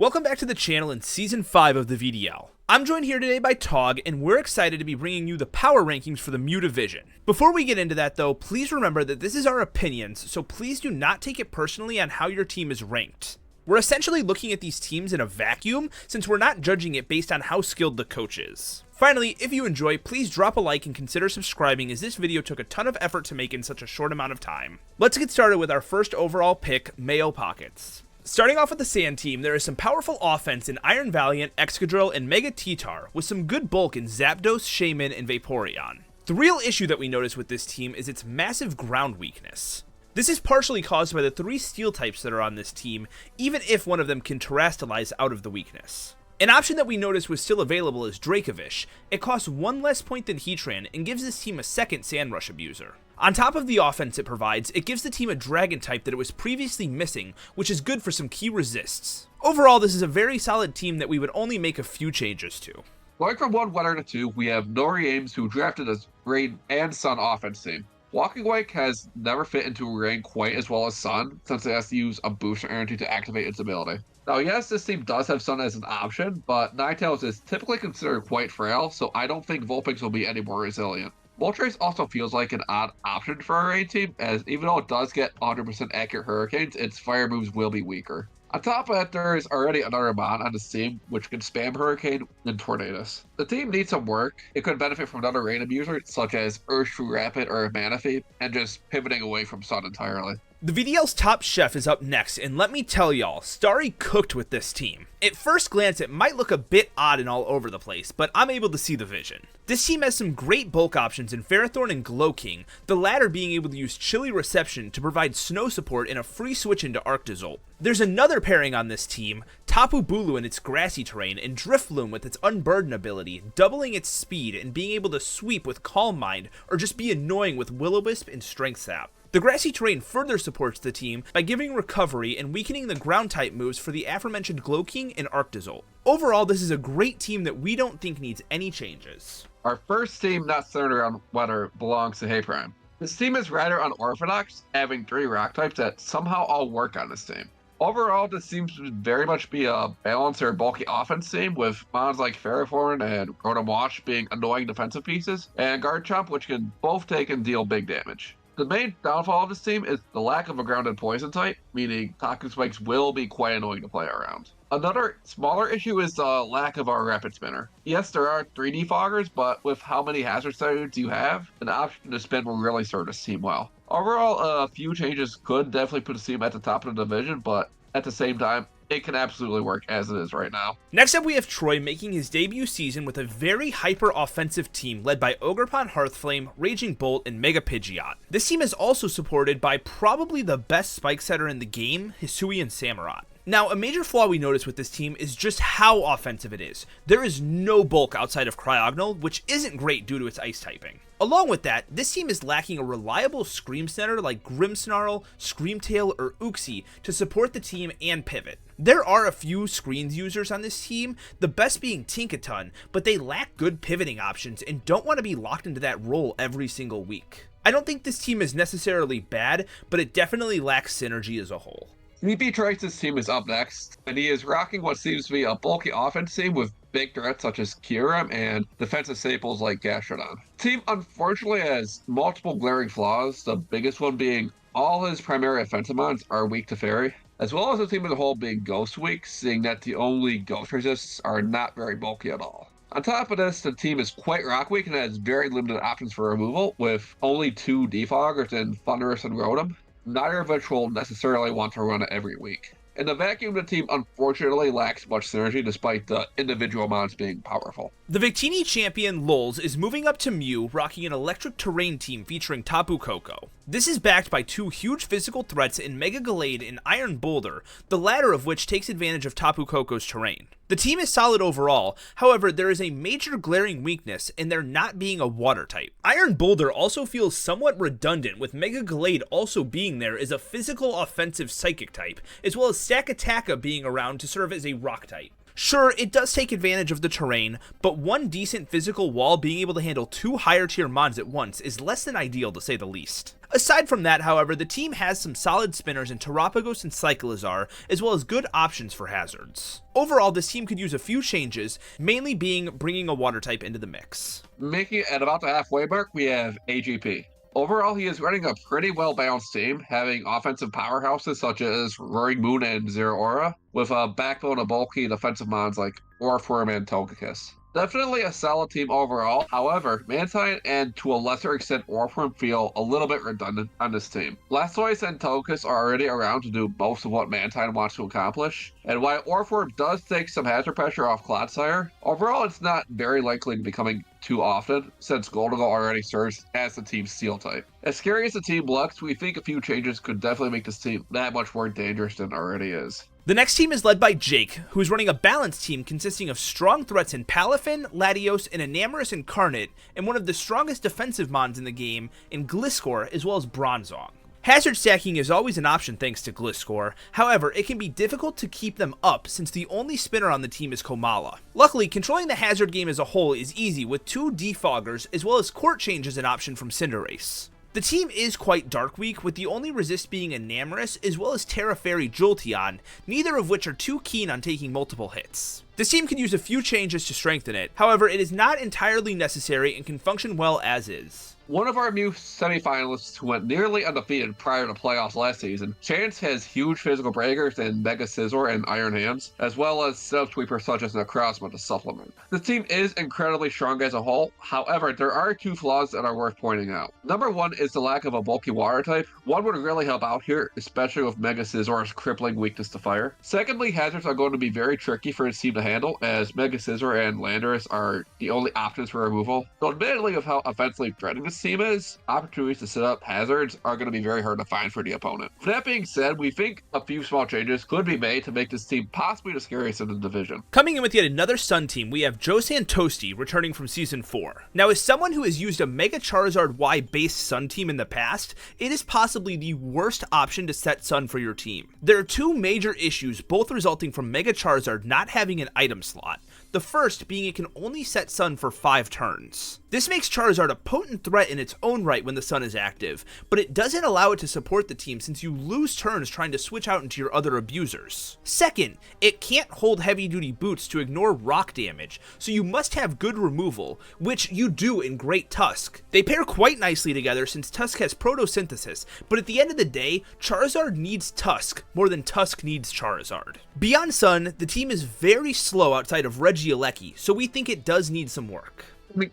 Welcome back to the channel in Season 5 of the VDL. I'm joined here today by Tog, and we're excited to be bringing you the power rankings for the Mew division. Before we get into that though, please remember that this is our opinions, so please do not take it personally on how your team is ranked. We're essentially looking at these teams in a vacuum, since we're not judging it based on how skilled the coach is. Finally, if you enjoy, please drop a like and consider subscribing, as this video took a ton of effort to make in such a short amount of time. Let's get started with our first overall pick, Mayo Pockets. Starting off with the Sand team, there is some powerful offense in Iron Valiant, Excadrill, and Mega T-Tar, with some good bulk in Zapdos, Shaman, and Vaporeon. The real issue that we notice with this team is its massive ground weakness. This is partially caused by the 3 steel types that are on this team, even if one of them can terrestrialize out of the weakness. An option that we noticed was still available is Dracovish. It costs 1 less point than Heatran and gives this team a second Sand Rush abuser. On top of the offense it provides, it gives the team a Dragon type that it was previously missing, which is good for some key resists. Overall, this is a very solid team that we would only make a few changes to. Going from 1 winner to 2, we have Nori Ames, who drafted as Rain and Sun offense team. Walking Wake has never fit into Rain quite as well as Sun, since it has to use a booster energy to activate its ability. Now yes, this team does have Sun as an option, but Ninetales is typically considered quite frail, so I don't think Vulpix will be any more resilient. Moltres also feels like an odd option for a Rain team, as even though it does get 100% accurate Hurricanes, its fire moves will be weaker. On top of that, there is already another Mon on this team which can spam Hurricane and Tornadus. The team needs some work. It could benefit from another Rain abuser, such as Urshifu Rapid or Manaphy, and just pivoting away from Sun entirely. The VDL's top chef is up next, and let me tell y'all, Starry cooked with this team. At first glance, it might look a bit odd and all over the place, but I'm able to see the vision. This team has some great bulk options in Ferrothorn and Glowking, the latter being able to use Chilly Reception to provide snow support and a free switch into Arctozolt. There's another pairing on this team, Tapu Bulu in its grassy terrain, and Drifloon with its Unburden ability, doubling its speed and being able to sweep with Calm Mind or just be annoying with Will-O-Wisp and Strength Sap. The grassy terrain further supports the team by giving recovery and weakening the ground type moves for the aforementioned Glowking and Arctozolt. Overall, this is a great team that we don't think needs any changes. Our first team not centered around weather belongs to Hey Prime. This team is rather unorthodox, having 3 rock types that somehow all work on this team. Overall, this seems to very much be a balanced or bulky offense team, with mons like Ferrothorn and Rotom Wash being annoying defensive pieces, and Garchomp, which can both take and deal big damage. The main downfall of this team is the lack of a grounded poison type, meaning Taku Spikes will be quite annoying to play around. Another smaller issue is the lack of our Rapid Spinner. Yes, there are 3 defoggers, but with how many hazard settings you have, an option to spin will really serve this team well. Overall, a few changes could definitely put the team at the top of the division, but at the same time, it can absolutely work as it is right now. Next up, we have Troy making his debut season with a very hyper-offensive team led by Ogerpon Hearthflame, Raging Bolt, and Mega Pidgeot. This team is also supported by probably the best spike setter in the game, Hisui and Samurott. Now, a major flaw we notice with this team is just how offensive it is. There is no bulk outside of Cryogonal, which isn't great due to its ice typing. Along with that, this team is lacking a reliable Scream Center like Grimmsnarl, Screamtail, or Uxie to support the team and pivot. There are a few screens users on this team, the best being Tinkaton, but they lack good pivoting options and don't want to be locked into that role every single week. I don't think this team is necessarily bad, but it definitely lacks synergy as a whole. Sleepy Trice's team is up next, and he is rocking what seems to be a bulky offense team with big threats such as Kyurem and defensive staples like Gastrodon. The team unfortunately has multiple glaring flaws, the biggest one being all his primary offensive mons are weak to Fairy, as well as the team as a whole being Ghost weak, seeing that the only Ghost resists are not very bulky at all. On top of this, the team is quite rock weak and has very limited options for removal, with only 2 defoggers in Thundurus and Rotom, neither of which will necessarily want to run it every week. In the vacuum, the team unfortunately lacks much synergy despite the individual mons being powerful. The Victini champion Lulz is moving up to Mew, rocking an electric terrain team featuring Tapu Koko. This is backed by 2 huge physical threats in Mega Gallade and Iron Boulder, the latter of which takes advantage of Tapu Koko's terrain. The team is solid overall, however there is a major glaring weakness in there not being a water type. Iron Boulder also feels somewhat redundant, with Mega Gallade also being there as a physical offensive psychic type, as well as Stakataka being around to serve as a rock type. Sure, it does take advantage of the terrain, but one decent physical wall being able to handle 2 higher tier mons at once is less than ideal to say the least. Aside from that, however, the team has some solid spinners in Terapagos and Cyclizar, as well as good options for hazards. Overall, this team could use a few changes, mainly being bringing a water type into the mix. Making it at about the halfway mark, we have AGP. Overall, he is running a pretty well-balanced team, having offensive powerhouses such as Roaring Moon and Zero Aura, with a backbone of bulky defensive mons like Orpworm and Togekiss. Definitely a solid team overall. However, Mantine and to a lesser extent Orpworm feel a little bit redundant on this team. Blastoise and Togekiss are already around to do most of what Mantine wants to accomplish, and while Orpworm does take some hazard pressure off Clodsire, overall it's not very likely to be coming too often, since Goldengo already serves as the team's Steel type. As scary as the team looks, we think a few changes could definitely make this team that much more dangerous than it already is. The next team is led by Jake, who is running a balanced team consisting of strong threats in Palafin, Latios, and Enamorus Incarnate, and one of the strongest defensive mons in the game in Gliscor, as well as Bronzong. Hazard stacking is always an option thanks to Gliscor, however, it can be difficult to keep them up since the only spinner on the team is Komala. Luckily, controlling the hazard game as a whole is easy with 2 defoggers as well as court change as an option from Cinderace. The team is quite Dark Weak, with the only resist being Enamorus as well as Terra Fairy Jolteon, neither of which are too keen on taking multiple hits. This team can use a few changes to strengthen it, however it is not entirely necessary and can function well as is. One of our new semifinalists who went nearly undefeated prior to playoffs last season, Chance has huge physical breakers in Mega Scizor and Iron Hands, as well as setup sweepers such as Necrozma to supplement. The team is incredibly strong as a whole, however, there are 2 flaws that are worth pointing out. Number 1 is the lack of a bulky water type. One would really help out here, especially with Mega Scizor's crippling weakness to fire. Secondly, hazards are going to be very tricky for his team to handle, as Mega Scizor and Landorus are the only options for removal. So admittedly, with how offensively threatening this team is, opportunities to set up hazards are going to be very hard to find for the opponent. With that being said, we think a few small changes could be made to make this team possibly the scariest in the division. Coming in with yet another Sun team, we have Joe Santosti returning from Season 4. Now, as someone who has used a Mega Charizard Y-based Sun team in the past, it is possibly the worst option to set Sun for your team. There are 2 major issues, both resulting from Mega Charizard not having an item slot. The first being it can only set Sun for 5 turns. This makes Charizard a potent threat in its own right when the Sun is active, but it doesn't allow it to support the team since you lose turns trying to switch out into your other abusers. Second, it can't hold heavy duty boots to ignore rock damage, so you must have good removal, which you do in Great Tusk. They pair quite nicely together since Tusk has photosynthesis, but at the end of the day, Charizard needs Tusk more than Tusk needs Charizard. Beyond Sun, the team is very slow outside of Regieleki, so we think it does need some work.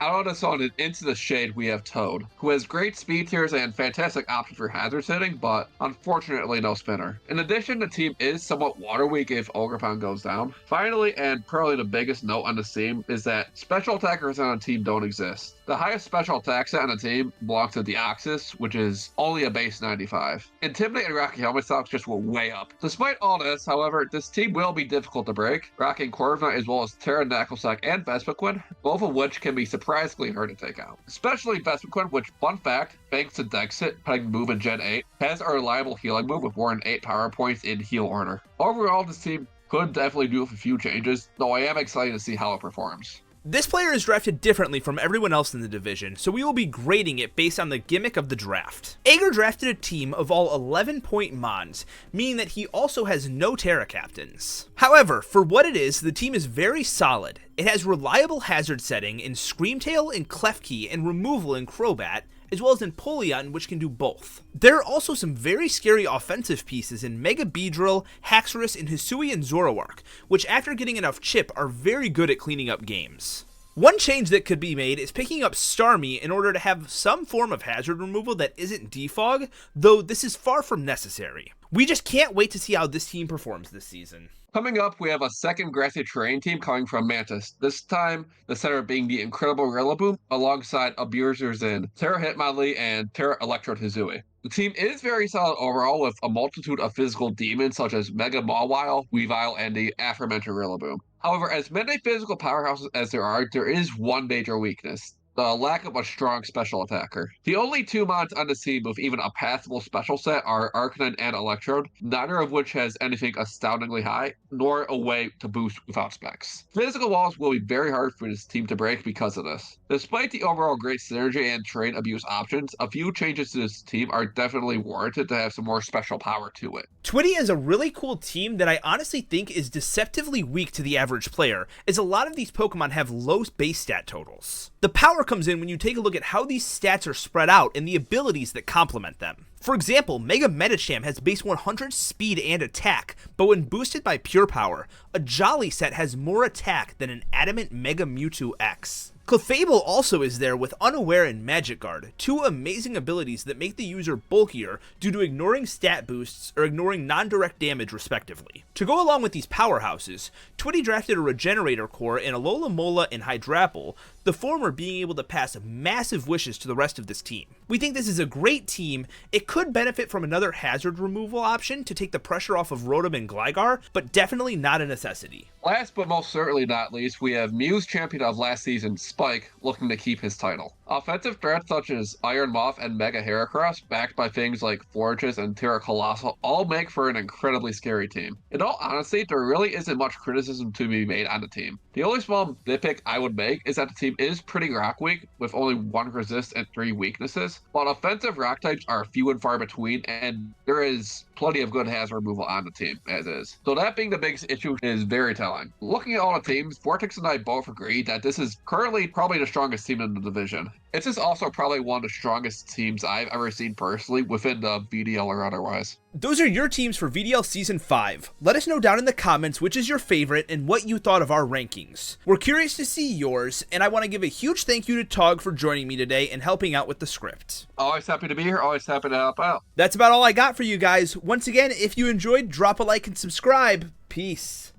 Out of the sun and into the shade, we have Toad, who has great speed tiers and fantastic options for hazard setting, but unfortunately no spinner. In addition, the team is somewhat water weak if Ogerpon goes down. Finally, and probably the biggest note on the team, is that special attackers on a team don't exist. The highest special attack set on the team belongs to Deoxys, which is only a base 95. Intimidate and Rocky Helmet stocks just went way up. Despite all this, however, this team will be difficult to break, rocking Corviknight as well as Terra Knucklesack and Vespiquen, both of which can be surprisingly hard to take out. Especially Vespiquen, which, fun fact, thanks to Dexit, putting move in Gen 8, has a reliable healing move with more than 8 power points in heal order. Overall, this team could definitely do with a few changes, though I am excited to see how it performs. This player is drafted differently from everyone else in the division, so we will be grading it based on the gimmick of the draft. Ager drafted a team of all 11-point Mons, meaning that he also has no Terra captains. However, for what it is, the team is very solid. It has reliable hazard setting in Screamtail and Klefki and removal in Crobat, as well as in Polion, which can do both. There are also some very scary offensive pieces in Mega Beedrill, Haxorus, and Hisui and Zoroark, which after getting enough chip are very good at cleaning up games. One change that could be made is picking up Starmie in order to have some form of hazard removal that isn't defog, though this is far from necessary. We just can't wait to see how this team performs this season. Coming up, we have a second grassy terrain team coming from Mantis. This time, the center being the incredible Rillaboom, alongside abusers in Terra Hitmonlee and Terra Electrode Hisui. The team is very solid overall with a multitude of physical demons such as Mega Mawile, Weavile, and the aforementioned Rillaboom. However, as many physical powerhouses as there is one major weakness. the lack of a strong special attacker. The only two mods on this team with even a passable special set are Arcanine and Electrode, neither of which has anything astoundingly high, nor a way to boost without specs. Physical walls will be very hard for this team to break because of this. Despite the overall great synergy and terrain abuse options, a few changes to this team are definitely warranted to have some more special power to it. Twitty is a really cool team that I honestly think is deceptively weak to the average player, as a lot of these Pokemon have low base stat totals. The power comes in when you take a look at how these stats are spread out and the abilities that complement them. For example, Mega Medicham has base 100 speed and attack, but when boosted by Pure Power, a Jolly set has more attack than an Adamant Mega Mewtwo X. Clefable also is there with Unaware and Magic Guard, two amazing abilities that make the user bulkier due to ignoring stat boosts or ignoring non-direct damage respectively. To go along with these powerhouses, Twitty drafted a Regenerator Core in Alola Mola and Hydrapple, the former being able to pass massive wishes to the rest of this team. We think this is a great team. It could benefit from another hazard removal option to take the pressure off of Rotom and Gligar, but definitely not a necessity. Last but most certainly not least, we have Mew's champion of last season, Spike, looking to keep his title. Offensive threats such as Iron Moth and Mega Heracross, backed by things like Forges and Terra Colossal, all make for an incredibly scary team. In all honesty, there really isn't much criticism to be made on the team. The only small nitpick I would make is that the team is pretty rock weak, with only 1 resist and 3 weaknesses, while offensive rock types are few and far between, and there is plenty of good hazard removal on the team, as is. So that being the biggest issue is very telling. Looking at all the teams, Vortex and I both agree that this is currently probably the strongest team in the division. This is also probably one of the strongest teams I've ever seen personally within the VDL or otherwise. Those are your teams for VDL Season 5. Let us know down in the comments which is your favorite and what you thought of our rankings. We're curious to see yours, and I want to give a huge thank you to Tog for joining me today and helping out with the script. Always happy to be here, always happy to help out. That's about all I got for you guys. Once again, if you enjoyed, drop a like and subscribe. Peace.